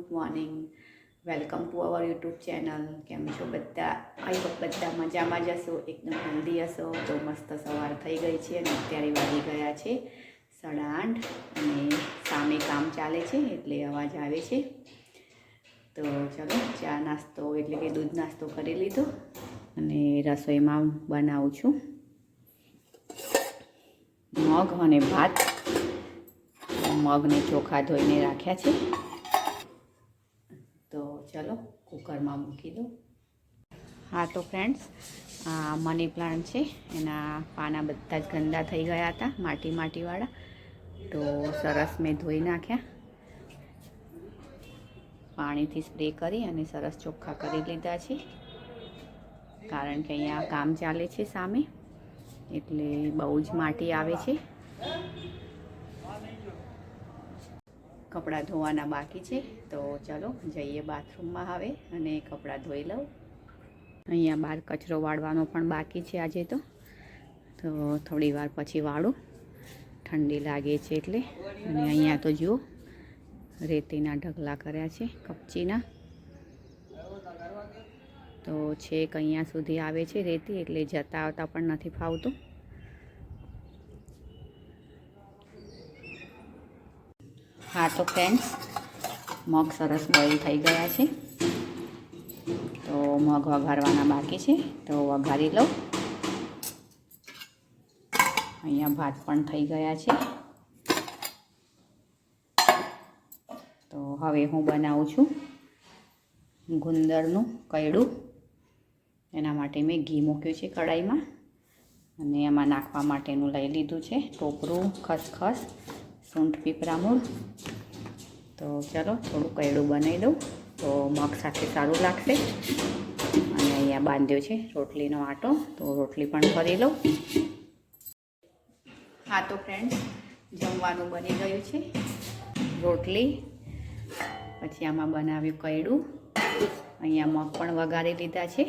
Good morning, welcome to our YouTube channel. કેમ છો બધા? આઈ હોપ બધા મજામાં જ હશો, એકદમ હેલ્ધી હશો. તો મસ્ત સવાર થઈ ગઈ છે અને અત્યારે વાગી ગયા છે 8:30 અને સામે કામ ચાલે છે એટલે અવાજ આવે છે. તો ચલો ચા નાસ્તો એટલે કે દૂધ નાસ્તો કરી લીધો અને રસોઈમાં બનાવું છું મગ અને ભાત. મગને ચોખા ધોઈને રાખ્યા છે, તો ચલો કુકરમાં મૂકી દો. હા તો ફ્રેન્ડ્સ, આ મની પ્લાન્ટ છે, એના પાના બધા જ ગંદા થઈ ગયા હતા, માટીવાળા. તો સરસ મેં ધોઈ નાખ્યા, પાણીથી સ્પ્રે કરી અને સરસ ચોખ્ખા કરી લીધા છે, કારણ કે અહીંયા કામ ચાલે છે સામે, એટલે બહુ જ માટી આવે છે. કપડાં ધોવાના બાકી છે, તો ચલો જઈએ બાથરૂમમાં હવે અને કપડાં ધોઈ લઉં. અહીંયા બહાર કચરો વાળવાનો પણ બાકી છે આજે, તો થોડી વાર પછી વાળું, ઠંડી લાગે છે એટલે. અને અહીંયા તો જુઓ રેતીના ઢગલા કર્યા છે કપચીના, તો છેક અહીંયા સુધી આવે છે રેતી, એટલે જતા આવતા પણ નથી ફાવતું. હા તો ફ્રેન્ડ્સ, મગ સરસ બોઇલ થઈ ગયા છે, તો મગ વઘારવાના બાકી છે, તો વઘારી લઉં. અહીંયા ભાત પણ થઈ ગયા છે, તો હવે હું બનાવું છું ગુંદરનું કૈડું. એના માટે મેં ઘી મૂક્યું છે કઢાઈમાં અને એમાં નાખવા માટેનું લઈ લીધું છે ટોપરું, ખસખસ, સૂંઠ, પીપરા મૂળ. તો ચલો થોડું કૈડું બનાવી દઉં તો મગ સાથે સારું લાગશે. અને અહીંયા બાંધ્યો છે રોટલીનો આટો, તો રોટલી પણ કરી લઉં. હા તો ફ્રેન્ડ્સ, જમવાનું બની ગયું છે. રોટલી, પછી આમાં બનાવ્યું કૈડું, અહીંયા મગ પણ વઘારી લીધા છે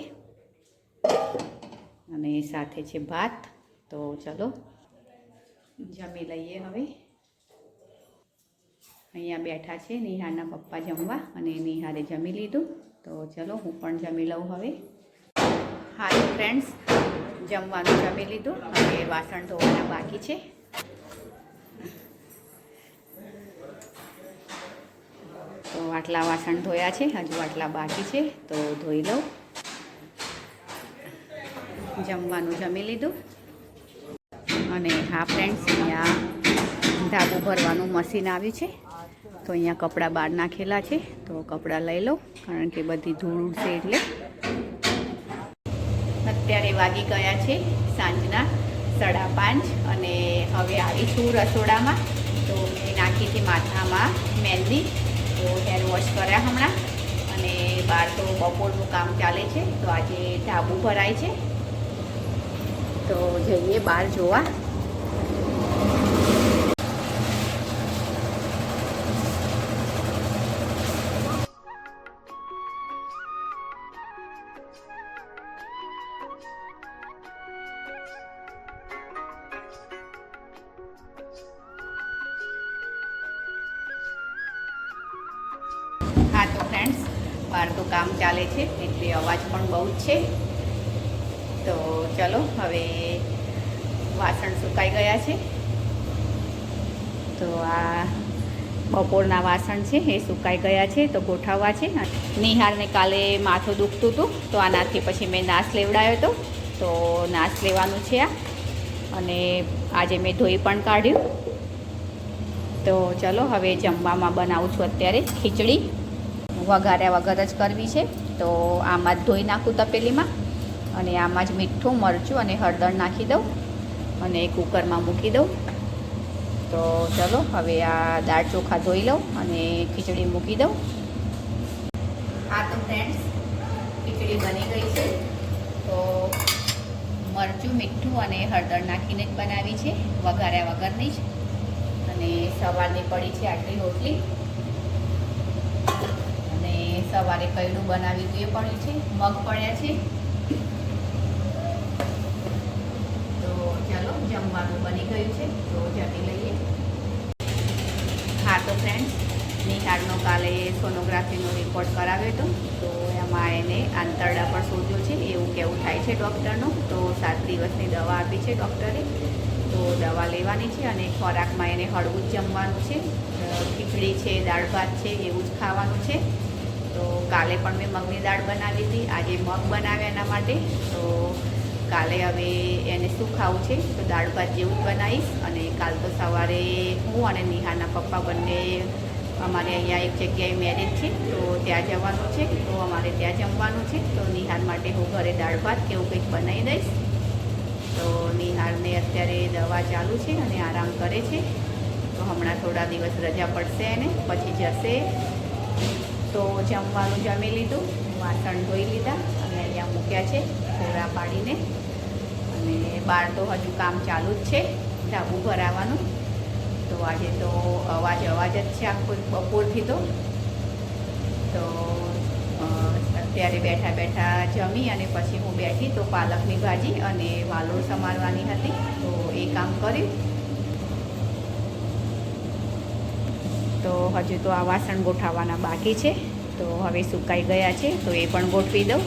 અને સાથે છે ભાત. તો ચલો જમી લઈએ હવે. અહીંયા બેઠા છે નિહારના પપ્પા જમવા અને નિહારે જમી લીધું, તો ચલો હું પણ જમી લઉં હવે. હા તો ફ્રેન્ડ્સ, જમવાનું જમી લીધું અને વાસણ ધોવાના બાકી છે. તો આટલા વાસણ ધોયા છે, હજુ આટલા બાકી છે, તો ધોઈ લઉં. જમવાનું જમી લીધું અને હા ફ્રેન્ડ્સ, અહીંયા ધાબુ ભરવાનું મશીન આવ્યું છે, તો અહીંયા કપડાં બહાર નાખેલા છે, તો કપડાં લઈ લઉં, કારણ કે બધી ધૂળ ઉડશે એટલે. અત્યારે વાગી ગયા છે સાંજના 5:30 અને હવે આવી છું રસોડામાં. તો મેં નાખી હતી માથામાં મહેંદી, તો હેર વોશ કર્યા હમણાં. અને બહાર તો બપોરનું કામ ચાલે છે, તો આજે ધાબુ ભરાય છે, તો જઈએ બહાર જોવા. હા તો ફ્રેન્ડ્સ, બહાર તો કામ ચાલે છે એટલે અવાજ પણ બહુ જ છે. તો ચલો હવે વાસણ સુકાઈ ગયા છે, તો આ બપોરના વાસણ છે એ સુકાઈ ગયા છે, તો ગોઠવવા છે. નિહારને કાલે માથું દુખતું હતું, તો આનાથી પછી મેં નાશ લેવડાવ્યો હતો, તો નાશ લેવાનું છે આ. અને આજે મેં ધોઈ પણ કાઢ્યું. તો ચલો હવે જમવામાં બનાવું છું અત્યારે ખીચડી. વઘાર્યા વગર જ કરવી છે, તો આમાં જ ધોઈ નાખું તપેલીમાં અને આમાં જ મીઠું, મરચું અને હળદર નાખી દઉં અને કુકરમાં મૂકી દઉં. તો ચલો હવે આ દાળ ચોખા ધોઈ લઉં અને ખીચડી મૂકી દઉં. હા તો ફ્રેન્ડ્સ, ખીચડી બની ગઈ છે, તો મરચું, મીઠું અને હળદર નાખીને જ બનાવી છે, વઘાર્યા વગરની જ. અને સવારની પડી છે આટલી રોટલી, અને સવારે કૈડું બનાવ્યું એ પડ્યું છે, મગ પડ્યા છે. તો ચાલો જમવાનું બની ગયું છે, તો જમી લઈએ. હા તો ફ્રેન્ડ્સ, નિહાળનો કાલે સોનોગ્રાફીનો રિપોર્ટ કરાવ્યો હતો, તો એમાં એને આંતરડા પર સોજો છે એવું કેવું થાય છે ડૉક્ટરનું. તો 7 દિવસની દવા આપી છે ડૉક્ટરે, તો દવા લેવાની છે. અને ખોરાકમાં એને હળવું જ જમવાનું છે, ખીચડી છે, દાળ ભાત છે એવું જ ખાવાનું છે. તો કાલે પણ મેં મગની દાળ બનાવી હતી, આજે મગ બનાવ્યા એના માટે. તો કાલે હવે એને શું ખાવું છે, તો દાળ ભાત જેવું જ બનાવીશ. અને કાલ તો સવારે હું અને નિહાળના પપ્પા બંને અમારે અહીંયા એક જગ્યાએ મેરેજ છે, તો ત્યાં જવાનું છે. તો અમારે ત્યાં જમવાનું છે, તો નિહાળ માટે હું ઘરે દાળ ભાત કે એવું કંઈક બનાવી દઈશ. તો નિહાળને અત્યારે દવા ચાલુ છે અને આરામ કરે છે. તો હમણાં થોડા દિવસ રજા પડશે એને, પછી જશે. તો જમવાનું જમી લીધું, વાસણ ધોઈ લીધા અને અહીંયા મૂક્યા છે પૂરા પાડીને. અને બહાર તો હજુ કામ ચાલુ જ છે, ધાબુ ભરાવાનું. તો આજે તો અવાજ જ છે આખું બપોરથી. તો અત્યારે બેઠા બેઠા જમી અને પછી હું બેઠી તો પાલકની ભાજી અને વાલોળ સમારવાની હતી, તો એ કામ કર્યું. તો હજુ તો આ વાસણ ગોઠવવાના બાકી છે, તો હવે સુકાઈ ગયા છે, તો એ પણ ગોઠવી દઉં.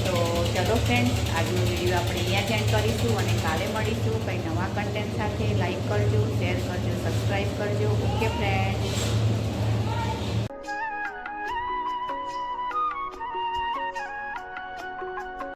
તો ચલો ફ્રેન્ડ્સ, આજનો વિડીયો આપણે અહીંયા જ એન્ડ કરીશું અને કાલે મળીશું કંઈ નવા કન્ટેન્ટ સાથે. લાઈક કરજો, શેર કરજો, સબસ્ક્રાઈબ કરજો. Okay friends.